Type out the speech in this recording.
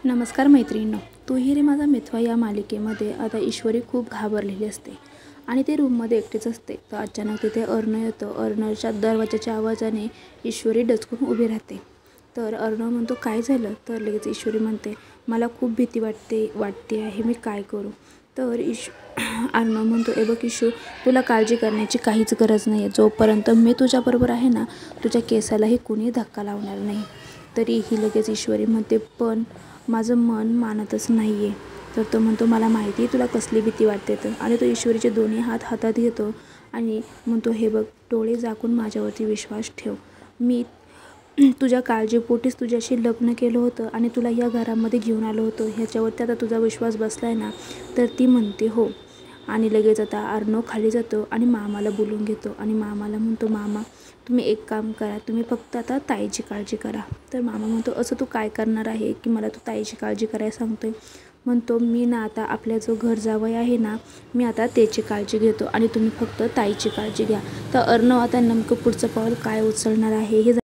नमस्कार मैत्रिणींनो, तू ही रे माझा मित्र या मालिकेमध्ये आता ईश्वरी खूप घाबरलेली असते आणि ते रूममध्ये एकटीच असते. तर अचानक तिथे अर्ण येतो. अर्णवच्या दरवाजाच्या आवाजाने ईश्वरी डचकून उभी राहते. तर अर्णव म्हणतो, काय झालं? तर लगेच ईश्वरी म्हणते, मला खूप भीती वाटते आहे, मी काय करू? तर अर्णव म्हणतो, बघ ईशू, तुला काळजी करण्याची काहीच गरज नाही आहे. जोपर्यंत मी तुझ्याबरोबर आहे ना, तुझ्या केसालाही कुणी धक्का लावणार नाही. तरीही लगेच ईश्वरी म्हणते, पण माझं मन मानतच नाही आहे. तर तो म्हणतो, मला माहिती आहे तुला कसली भीती वाटते तर. आणि तो ईश्वरीचे दोन्ही हात हातात घेतो आणि म्हणतो, हे बघ, डोळे झाकून माझ्यावरती विश्वास ठेव. मी तुझ्या काळजीपोटीच तुझ्याशी लग्न केलं होतं आणि तुला या घरामध्ये घेऊन आलो होतो. ह्याच्यावरती आता तुझा विश्वास बसला आहे ना? तर ती म्हणते, हो. आणि लगेच आता अर्णव खाली जातो आणि मामाला बोलून घेतो आणि मामाला म्हणतो, मामा, तुम्ही एक काम करा, तुम्ही फक्त आता ताईची काळजी करा. तर मामा म्हणतो, असं तू काय करणार आहे की मला तू ताईची काळजी करायला सांगतो आहे? म्हणतो, मी ना आता आपल्या जो घर जावई आहे ना, मी आता त्याची काळजी घेतो आणि तुम्ही फक्त ताईची काळजी घ्या. तर अर्णव आता नेमकं पुढचं पाऊल काय उचलणार आहे हे